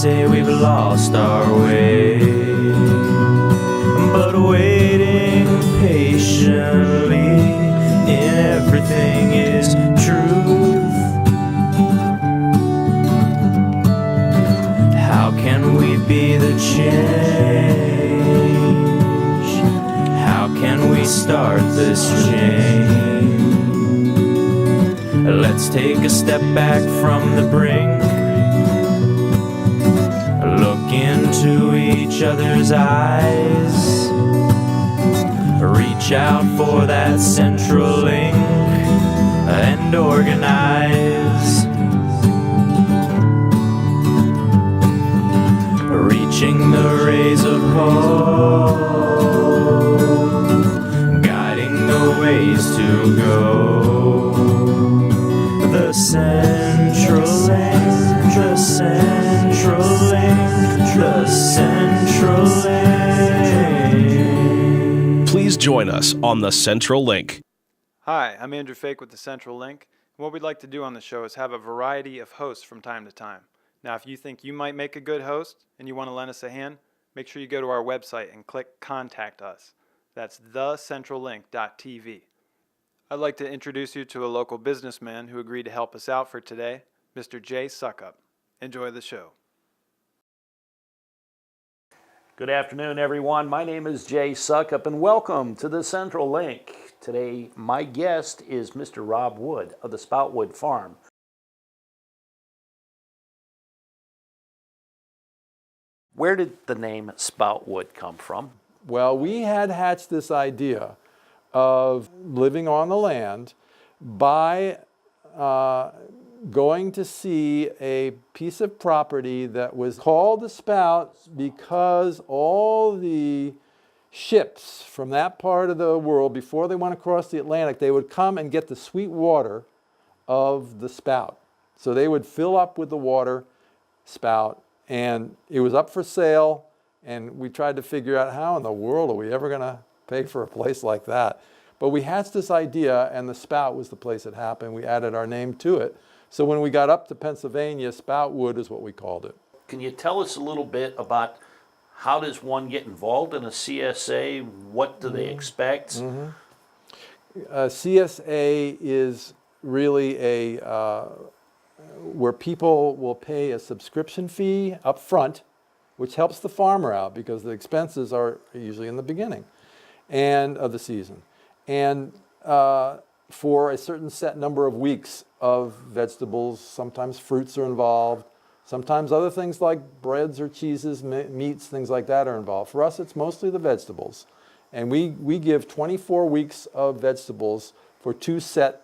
say we've lost our way, but waiting patiently in everything is truth. How can we be the change? How can we start this change? Let's take a step back from the brink, look into each other's eyes, reach out for that central link and organize. Reaching the rays of hope, guiding the ways to go. The central link, the central link, the central link. Please join us on the Central Link. Hi, I'm Andrew Fake with the Central Link. And what we'd like to do on the show is have a variety of hosts from time to time. Now, if you think you might make a good host and you want to lend us a hand, make sure you go to our website and click Contact Us. That's thecentrallink.tv. I'd like to introduce you to a local businessman who agreed to help us out for today, Mr. Jay Suckup. Enjoy the show. Good afternoon, everyone. My name is Jay Suckup, and welcome to the Central Link. Today, my guest is Mr. Rob Wood of the Spoutwood Farm. Where did the name Spoutwood come from? Well, we had hatched this idea of living on the land by going to see a piece of property that was called the Spout because all the ships from that part of the world, before they went across the Atlantic, they would come and get the sweet water of the spout. So they would fill up with the water spout, and it was up for sale, and we tried to figure out how in the world are we ever going to pay for a place like that. But we hatched this idea, and the Spout was the place it happened. We added our name to it. So when we got up to Pennsylvania, Spoutwood is what we called it. Can you tell us a little bit about how does one get involved in a CSA? What do they expect? CSA is really where people will pay a subscription fee up front, which helps the farmer out because the expenses are usually in the beginning and of the season. And for a certain set number of weeks of vegetables, sometimes fruits are involved, sometimes other things like breads or cheeses, meats, things like that are involved. For us, it's mostly the vegetables. And we give 24 weeks of vegetables for two set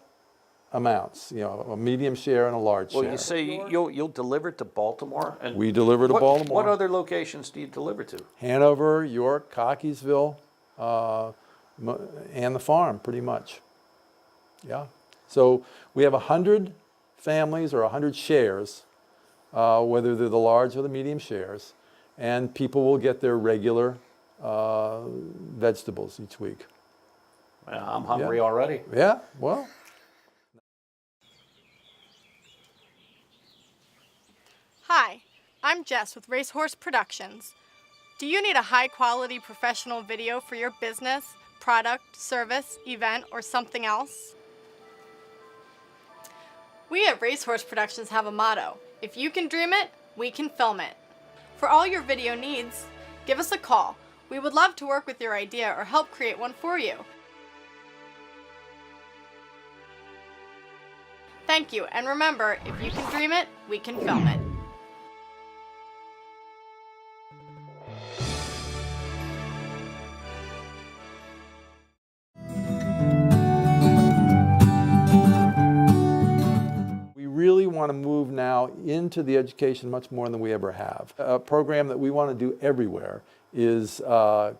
amounts, you know, a medium share and a large share. Well, you say you'll deliver to Baltimore? And we deliver to Baltimore. What other locations do you deliver to? Hanover, York, Cockeysville, and the farm, pretty much. Yeah. So we have 100 families or 100 shares, whether they're the large or the medium shares, and people will get their regular vegetables each week. Well, I'm hungry already. Yeah, well. Hi, I'm Jess with Racehorse Productions. Do you need a high-quality professional video for your business, product, service, event, or something else? We at Racehorse Productions have a motto: if you can dream it, we can film it. For all your video needs, give us a call. We would love to work with your idea or help create one for you. Thank you, and remember, if you can dream it, we can film it. Really want to move now into the education much more than we ever have. A program that we want to do everywhere is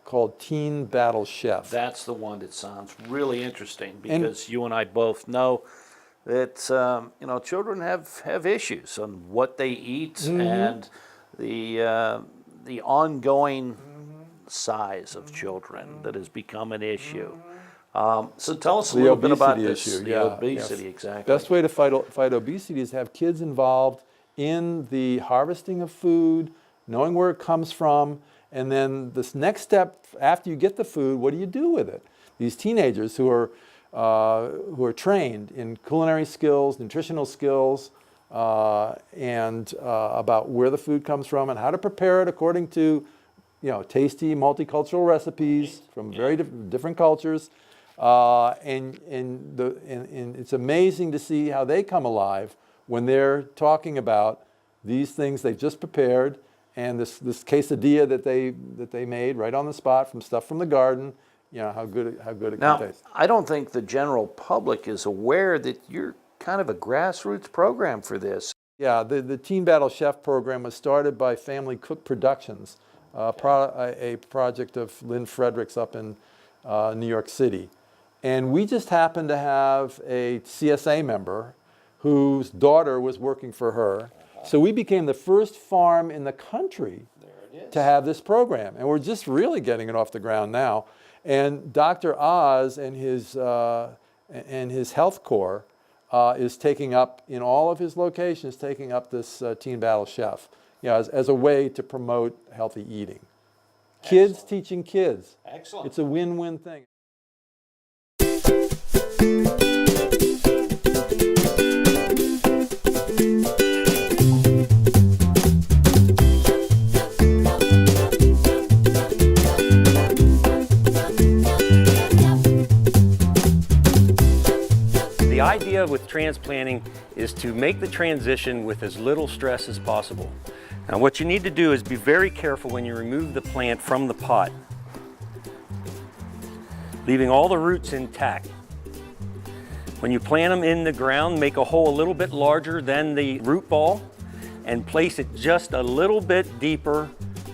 called Teen Battle Chef. That's the one that sounds really interesting because you and I both know that children have issues on what they eat and the ongoing size of children that has become an issue. So tell us a little bit about this. The obesity, exactly. Best way to fight obesity is have kids involved in the harvesting of food, knowing where it comes from, and then this next step after you get the food, what do you do with it? These teenagers who are trained in culinary skills, nutritional skills, and about where the food comes from and how to prepare it according to, tasty multicultural recipes from very different cultures. And it's amazing to see how they come alive when they're talking about these things they've just prepared, and this quesadilla that they made right on the spot from stuff from the garden. How good it Now, can taste. I don't think the general public is aware that you're kind of a grassroots program for this. Yeah, the Teen Battle Chef program was started by Family Cook Productions, a project of Lynn Fredericks up in New York City. And we just happened to have a CSA member whose daughter was working for her. So we became the first farm in the country to have this program. And we're just really getting it off the ground now. And Dr. Oz and his health corps is taking up, in all of his locations, taking up this Teen Battle Chef, as a way to promote healthy eating. Excellent. Kids teaching kids. Excellent. It's a win-win thing. The idea with transplanting is to make the transition with as little stress as possible. Now what you need to do is be very careful when you remove the plant from the pot, leaving all the roots intact. When you plant them in the ground, make a hole a little bit larger than the root ball and place it just a little bit deeper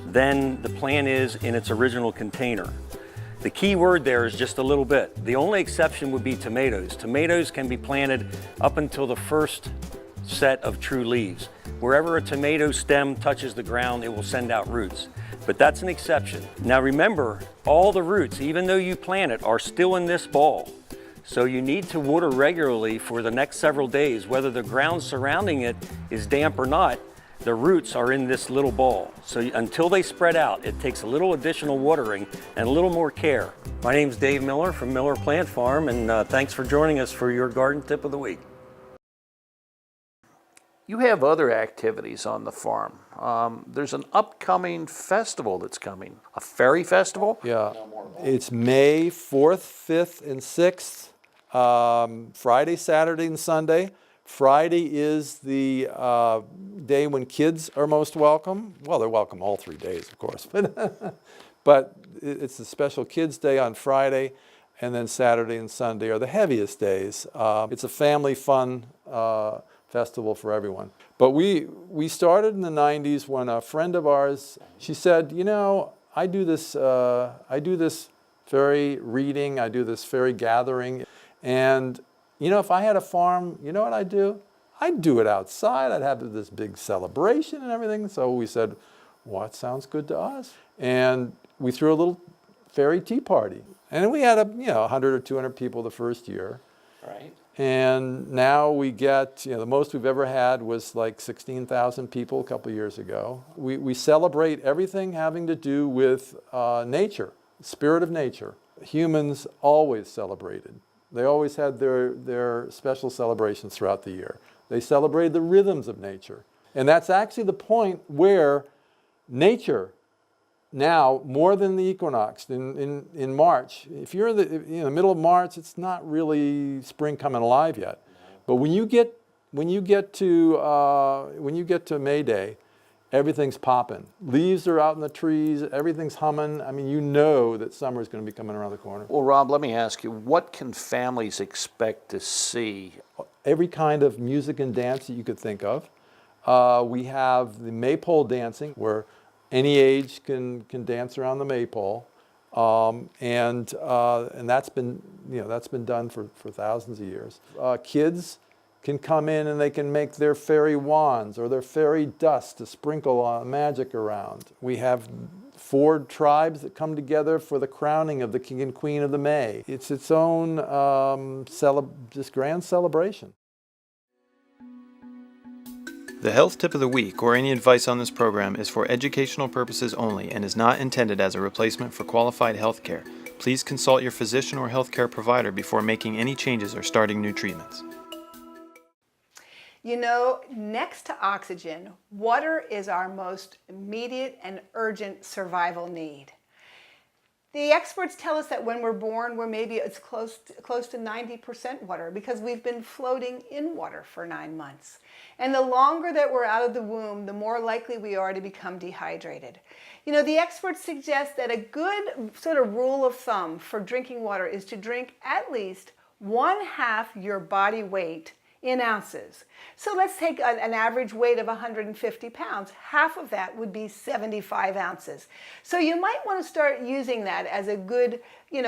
than the plant is in its original container. The key word there is just a little bit. The only exception would be tomatoes. Tomatoes can be planted up until the first set of true leaves. Wherever a tomato stem touches the ground, it will send out roots. But that's an exception. Now remember, all the roots, even though you plant it, are still in this ball. So you need to water regularly for the next several days. Whether the ground surrounding it is damp or not, the roots are in this little ball. So until they spread out, it takes a little additional watering and a little more care. My name's Dave Miller from Miller Plant Farm, and thanks for joining us for your garden tip of the week. You have other activities on the farm. There's an upcoming festival that's coming, a fairy festival? Yeah, it's May 4th, 5th, and 6th, Friday, Saturday, and Sunday. Friday is the day when kids are most welcome. Well, they're welcome all 3 days, of course, but it's the special Kids Day on Friday, and then Saturday and Sunday are the heaviest days. It's a family fun festival for everyone. But we started in the 90s when a friend of ours, she said, I do this fairy reading, I do this fairy gathering, and if I had a farm, you know what I'd do? I'd do it outside. I'd have this big celebration and everything. So we said, what sounds good to us? And we threw a little fairy tea party. And we had 100 or 200 people the first year. Right. And now we get, the most we've ever had was like 16,000 people a couple years ago. We celebrate everything having to do with nature, the spirit of nature. Humans always celebrated. They always had their special celebrations throughout the year. They celebrated the rhythms of nature. And that's actually the point where nature now, more than the equinox, in March, if you're in the middle of March, it's not really spring coming alive yet. But when you get to May Day, everything's popping. Leaves are out in the trees, everything's humming. I mean, you know that summer is going to be coming around the corner. Well, Rob, let me ask you, what can families expect to see? Every kind of music and dance that you could think of. We have the maypole dancing, where any age can dance around the maypole, and that's been done for thousands of years. Kids can come in and they can make their fairy wands or their fairy dust to sprinkle magic around. We have 4 tribes that come together for the crowning of the king and queen of the May. It's its own just grand celebration. The health tip of the week or any advice on this program is for educational purposes only and is not intended as a replacement for qualified health care. Please consult your physician or healthcare provider before making any changes or starting new treatments. You know, next to oxygen, water is our most immediate and urgent survival need. The experts tell us that when we're born, it's close to 90% water because we've been floating in water for 9 months. And the longer that we're out of the womb, the more likely we are to become dehydrated. You know, the experts suggest that a good sort of rule of thumb for drinking water is to drink at least 1/2 your body weight in ounces. So let's take an average weight of 150 pounds. Half of that would be 75 ounces. So you might want to start using that as a good,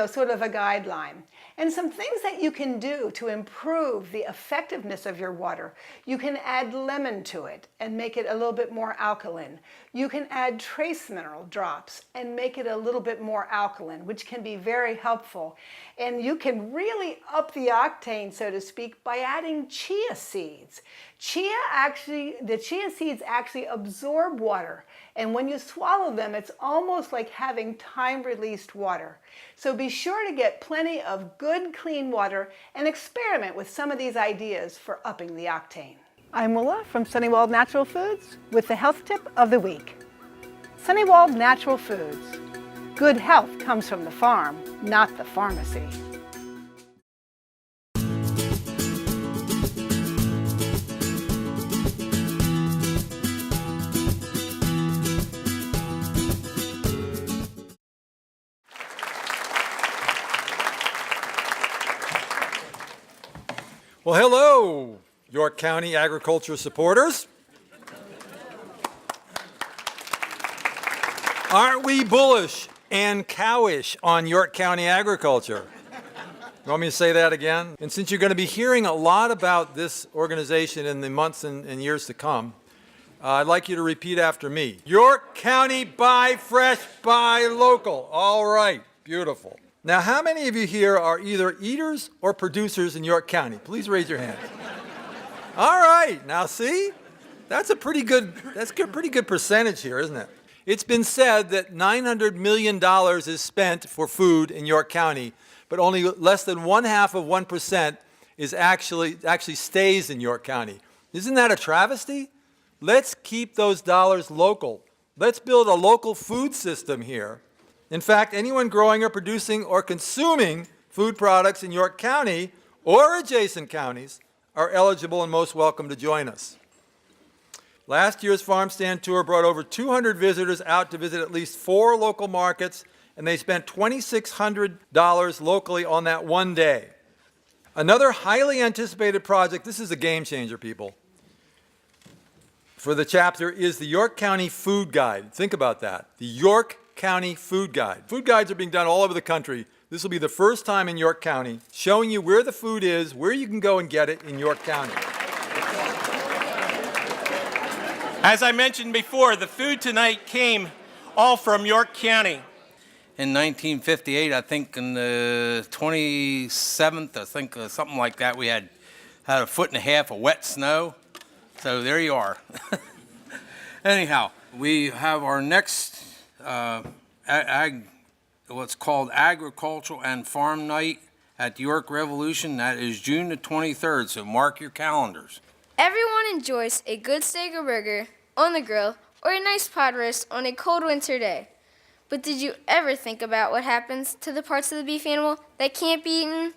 sort of a guideline. And some things that you can do to improve the effectiveness of your water. You can add lemon to it and make it a little bit more alkaline. You can add trace mineral drops and make it a little bit more alkaline, which can be very helpful. And you can really up the octane, so to speak, by adding chia seeds. The chia seeds actually absorb water, and when you swallow them, it's almost like having time-released water. So be sure to get plenty of good, clean water and experiment with some of these ideas for upping the octane. I'm Willa from Sunnywald Natural Foods with the health tip of the week. Sunnywald Natural Foods. Good health comes from the farm, not the pharmacy. Well, hello, York County agriculture supporters. Aren't we bullish and cowish on York County agriculture? You want me to say that again? And since you're going to be hearing a lot about this organization in the months and years to come, I'd like you to repeat after me. York County, buy fresh, buy local. All right, beautiful. Now, how many of you here are either eaters or producers in York County? Please raise your hands. All right, now see? That's a pretty good percentage here, isn't it? It's been said that $900 million is spent for food in York County, but only less than 0.5% is actually stays in York County. Isn't that a travesty? Let's keep those dollars local. Let's build a local food system here. In fact, anyone growing or producing or consuming food products in York County or adjacent counties are eligible and most welcome to join us. Last year's farm stand tour brought over 200 visitors out to visit at least 4 local markets, and they spent $2,600 locally on that one day. Another highly anticipated project, this is a game changer, people, for the chapter is the York County Food Guide. Think about that, the York County Food Guide. Food guides are being done all over the country. This will be the first time in York County, showing you where the food is, where you can go and get it in York County. As I mentioned before, the food tonight came all from York County. In 1958, I think in the 27th, I think something like that, we had 1.5 feet of wet snow. So there you are. Anyhow, we have our next what's called Agricultural and Farm Night at the York Revolution. That is June the 23rd, so mark your calendars. Everyone enjoys a good steak or burger on the grill or a nice pot roast on a cold winter day. But did you ever think about what happens to the parts of the beef animal that can't be eaten?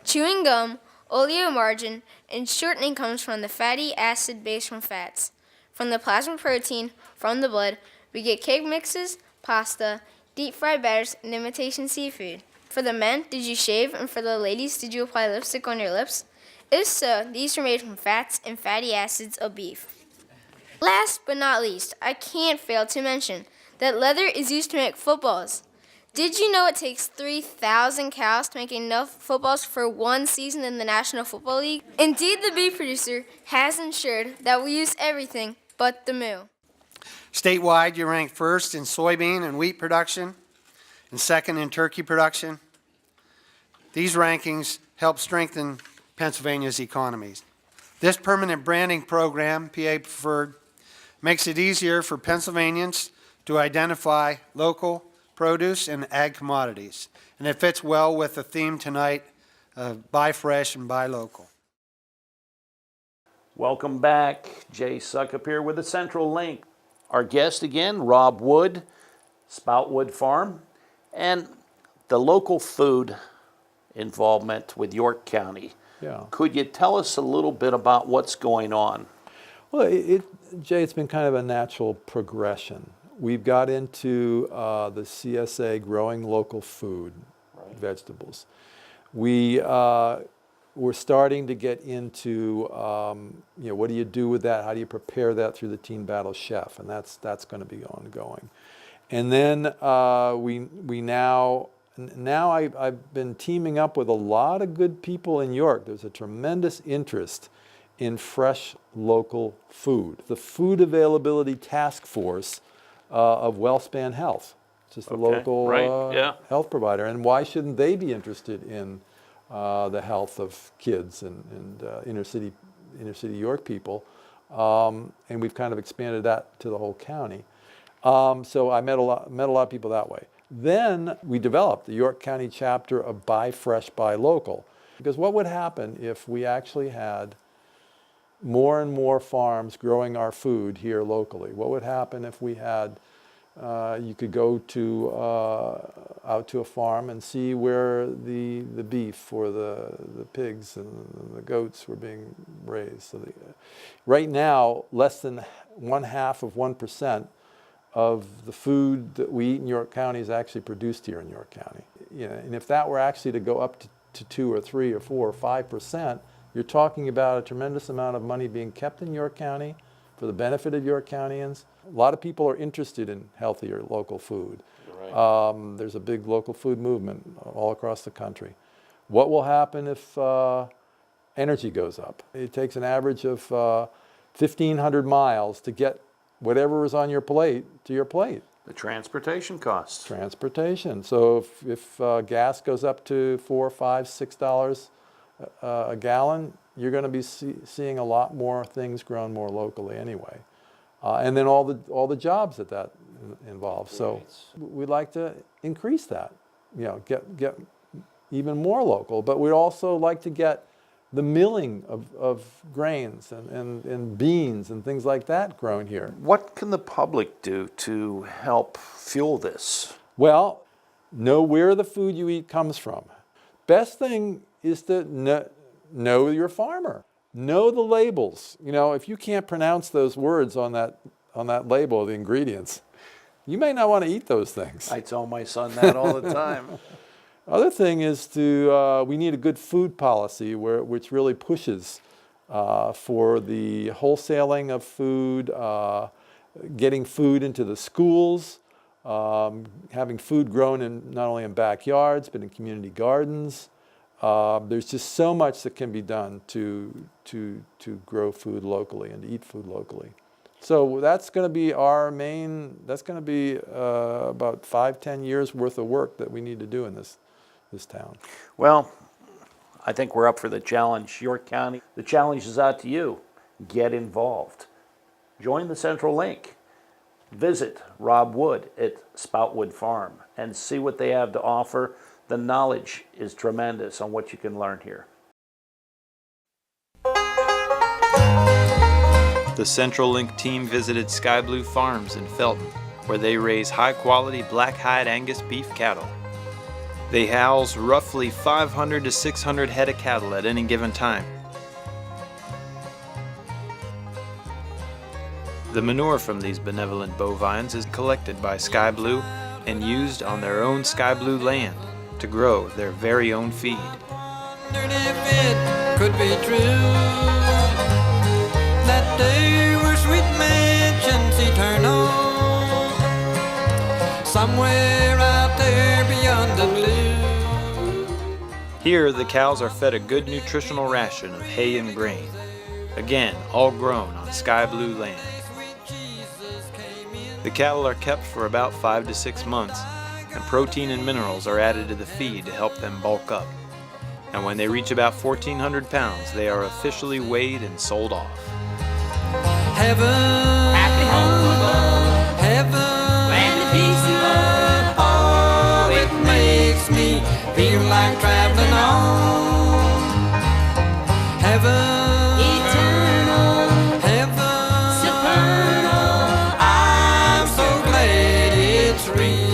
Chewing gum, oleomargin, and shortening comes from the fatty acid base from fats. From the plasma protein from the blood, we get cake mixes, pasta, deep-fried batters, and imitation seafood. For the men, did you shave? And for the ladies, did you apply lipstick on your lips? If so, these are made from fats and fatty acids of beef. Last but not least, I can't fail to mention that leather is used to make footballs. Did you know it takes 3,000 cows to make enough footballs for one season in the National Football League? Indeed, the beef producer has ensured that we use everything but the moo. Statewide, you rank first in soybean and wheat production and second in turkey production. These rankings help strengthen Pennsylvania's economies. This permanent branding program, PA Preferred, makes it easier for Pennsylvanians to identify local produce and ag commodities. And it fits well with the theme tonight of buy fresh and buy local. Welcome back. Jay Suckup here with the Central Link. Our guest again, Rob Wood, Spoutwood Farm, and the local food involvement with York County. Yeah. Could you tell us a little bit about what's going on? Well, Jay, it's been kind of a natural progression. We've got into the CSA growing local food, vegetables. We're starting to get into, what do you do with that? How do you prepare that through the Teen Battle Chef? And that's going to be ongoing. And then I've been teaming up with a lot of good people in York. There's a tremendous interest in fresh local food. The Food Availability Task Force of WellSpan Health, just the local health provider. And why shouldn't they be interested in the health of kids and inner city York people? And we've kind of expanded that to the whole county. So I met a lot of people that way. Then we developed the York County chapter of Buy Fresh, Buy Local. Because what would happen if we actually had more and more farms growing our food here locally? What would happen if we had, you could go out to a farm and see where the beef or the pigs and the goats were being raised. So right now, less than 1/2% of the food that we eat in York County is actually produced here in York County. And if that were actually to go up to 2 or 3 or 4 or 5%, you're talking about a tremendous amount of money being kept in York County for the benefit of York Countyans. A lot of people are interested in healthier local food. Right. There's a big local food movement all across the country. What will happen if energy goes up? It takes an average of 1,500 miles to get whatever is on your plate to your plate. The transportation costs. Transportation. So if gas goes up to $4, $5, $6 a gallon, you're going to be seeing a lot more things grown more locally anyway. And then all the jobs that involves. So we'd like to increase that, get even more local. But we'd also like to get the milling of grains and beans and things like that grown here. What can the public do to help fuel this? Well, know where the food you eat comes from. Best thing is to know your farmer. Know the labels. If you can't pronounce those words on that label of the ingredients, you may not want to eat those things. I tell my son that all the time. Other thing is we need a good food policy which really pushes for the wholesaling of food, getting food into the schools, having food grown not only in backyards but in community gardens. There's just so much that can be done to grow food locally and to eat food locally. So that's going to be about 5-10 years worth of work that we need to do in this town. Well, I think we're up for the challenge. York County, the challenge is out to you. Get involved. Join the Central Link. Visit Rob Wood at Spoutwood Farm and see what they have to offer. The knowledge is tremendous on what you can learn here. The Central Link team visited Sky Blue Farms in Felton, where they raise high-quality black-hide Angus beef cattle. They house roughly 500 to 600 head of cattle at any given time. The manure from these benevolent bovines is collected by Sky Blue and used on their own Sky Blue land to grow their very own feed. Wondered if it could be true that they were sweet mansions eternal, somewhere out there beyond the blue. Here, the cows are fed a good nutritional ration of hay and grain. Again, all grown on Sky Blue land. The cattle are kept for about 5 to 6 months, and protein and minerals are added to the feed to help them bulk up. And when they reach about 1,400 pounds, they are officially weighed and sold off. Heaven, happy home above, heaven, and the peace and love. Oh, it makes me feel like traveling on. Heaven, eternal, heaven, supernal. I'm so glad it's real.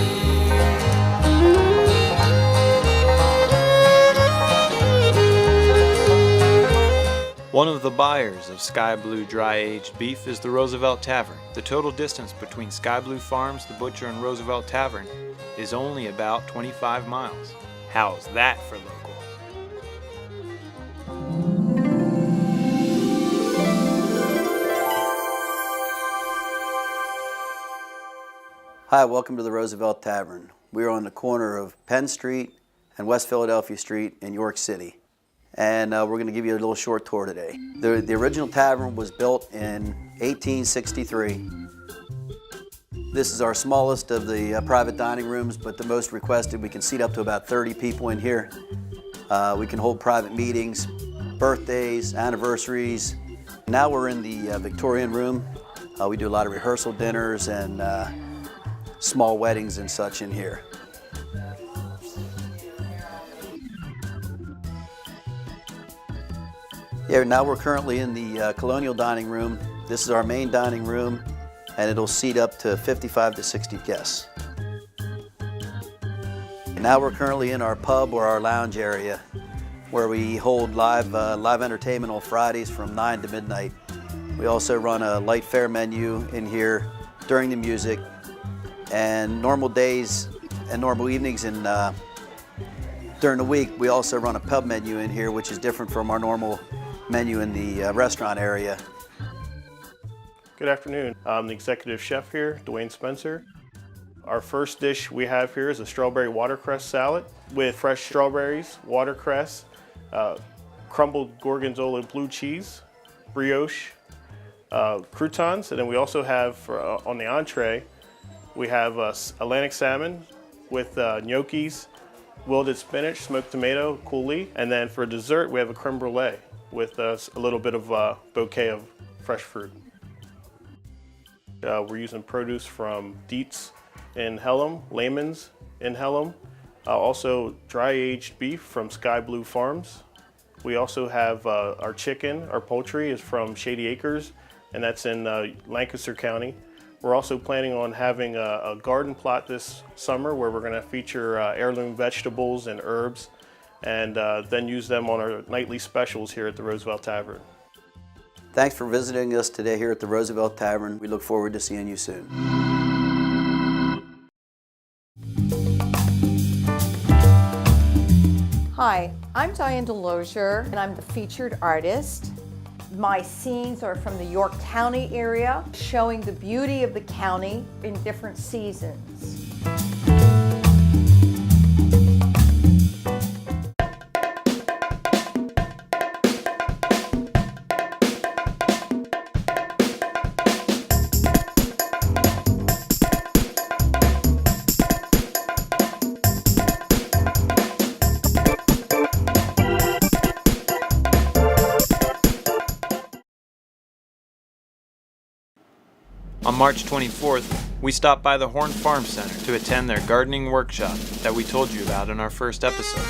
One of the buyers of Sky Blue dry-aged beef is the Roosevelt Tavern. The total distance between Sky Blue Farms, the butcher, and Roosevelt Tavern is only about 25 miles. How's that for local? Hi, welcome to the Roosevelt Tavern. We are on the corner of Penn Street and West Philadelphia Street in York City. And we're going to give you a little short tour today. The original tavern was built in 1863. This is our smallest of the private dining rooms, but the most requested. We can seat up to about 30 people in here. We can hold private meetings, birthdays, anniversaries. Now we're in the Victorian room. We do a lot of rehearsal dinners and small weddings and such in here. Yeah, now we're currently in the colonial dining room. This is our main dining room, and it'll seat up to 55 to 60 guests. And now we're currently in our pub or our lounge area, where we hold live entertainment on Fridays from 9 to midnight. We also run a light fare menu in here during the music, and normal days and normal evenings and during the week, we also run a pub menu in here, which is different from our normal menu in the restaurant area. Good afternoon. I'm the executive chef here, Dwayne Spencer. Our first dish we have here is a strawberry watercress salad with fresh strawberries, watercress, crumbled gorgonzola blue cheese, brioche, croutons, and then we also have on the entree, we have Atlantic salmon with gnocchis, wilted spinach, smoked tomato, coulis, and then for dessert we have a creme brulee with a little bit of a bouquet of fresh fruit. We're using produce from Dietz in Hellam, Lehman's in Hellam, also dry-aged beef from Sky Blue Farms. We also have our chicken, our poultry is from Shady Acres, and that's in Lancaster County. We're also planning on having a garden plot this summer where we're going to feature heirloom vegetables and herbs, and then use them on our nightly specials here at the Roosevelt Tavern. Thanks for visiting us today here at the Roosevelt Tavern. We look forward to seeing you soon. Hi, I'm Diane Delosier, and I'm the featured artist. My scenes are from the York County area, showing the beauty of the county in different seasons. On March 24th, we stopped by the Horn Farm Center to attend their gardening workshop that we told you about in our first episode.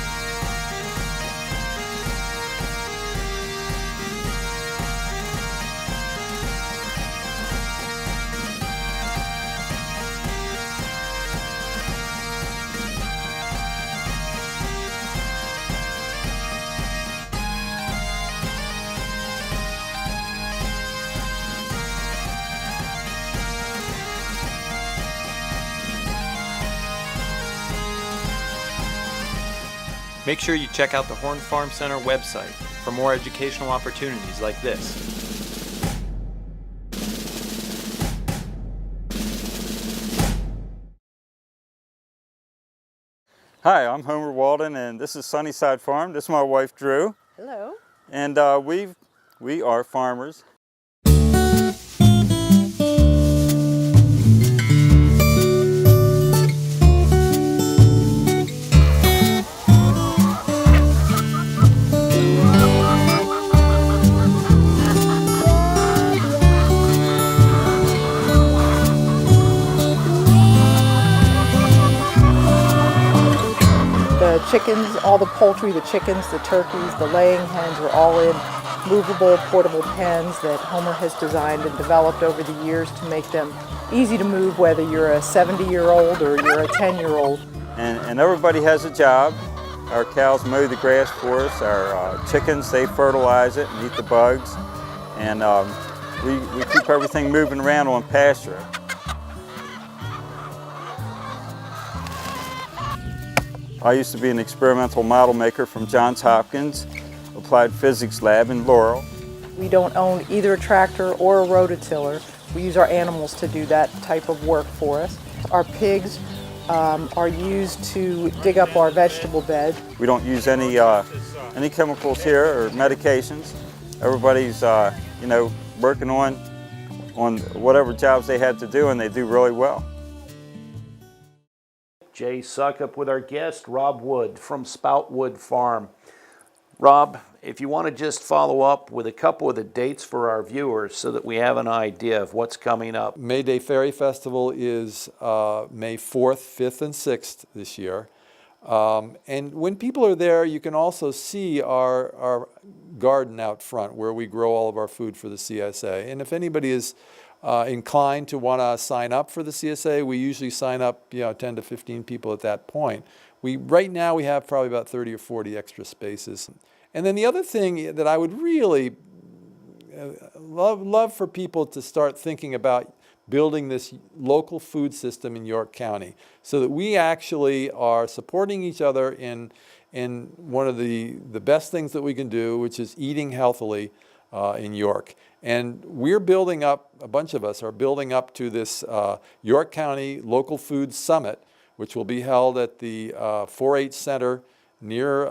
Make sure you check out the Horn Farm Center website for more educational opportunities like this. Hi, I'm Homer Walden, and this is Sunnyside Farm. This is my wife, Drew. Hello. And we are farmers. chickens, all the poultry, the chickens, the turkeys, the laying hens are all in movable, portable pens that Homer has designed and developed over the years to make them easy to move, whether you're a 70-year-old or you're a 10-year-old. And everybody has a job. Our cows mow the grass for us. Our chickens, they fertilize it and eat the bugs. And we keep everything moving around on pasture. I used to be an experimental model maker from Johns Hopkins Applied Physics Lab in Laurel. We don't own either a tractor or a rototiller. We use our animals to do that type of work for us. Our pigs are used to dig up our vegetable bed. We don't use any chemicals here or medications. Everybody's you know, working on whatever jobs they had to do, and they do really well. Jay Suckup with our guest, Rob Wood from Spoutwood Farm. Rob, if you want to just follow up with a couple of the dates for our viewers so that we have an idea of what's coming up. May Day Fairy Festival is May 4th, 5th, and 6th this year. And when people are there, you can also see our garden out front where we grow all of our food for the CSA. And if anybody is inclined to want to sign up for the CSA, we usually sign up 10 to 15 people at that point. Right now we have probably about 30 or 40 extra spaces. And then the other thing that I would really love for people to start thinking about building this local food system in York County so that we actually are supporting each other in one of the best things that we can do, which is eating healthily in York. And we're building up, a bunch of us are building up to this York County Local Food Summit, which will be held at the 4-H Center near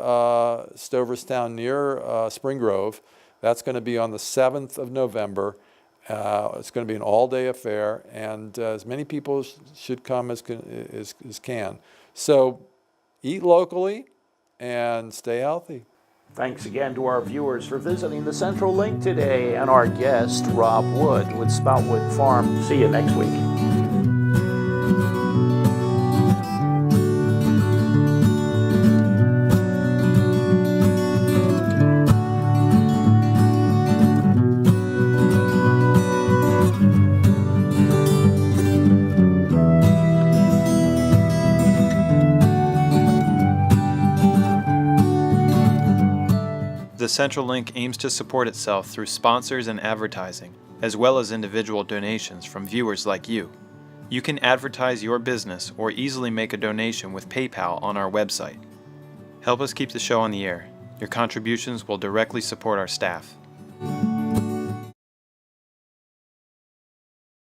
Stoverstown, near Spring Grove. That's going to be on the 7th of November. It's going to be an all-day affair, and as many people should come as can. So eat locally and stay healthy. Thanks again to our viewers for visiting the Central Link today and our guest, Rob Wood with Spoutwood Farm. See you next week. The Central Link aims to support itself through sponsors and advertising, as well as individual donations from viewers like you. You can advertise your business or easily make a donation with PayPal on our website. Help us keep the show on the air. Your contributions will directly support our staff.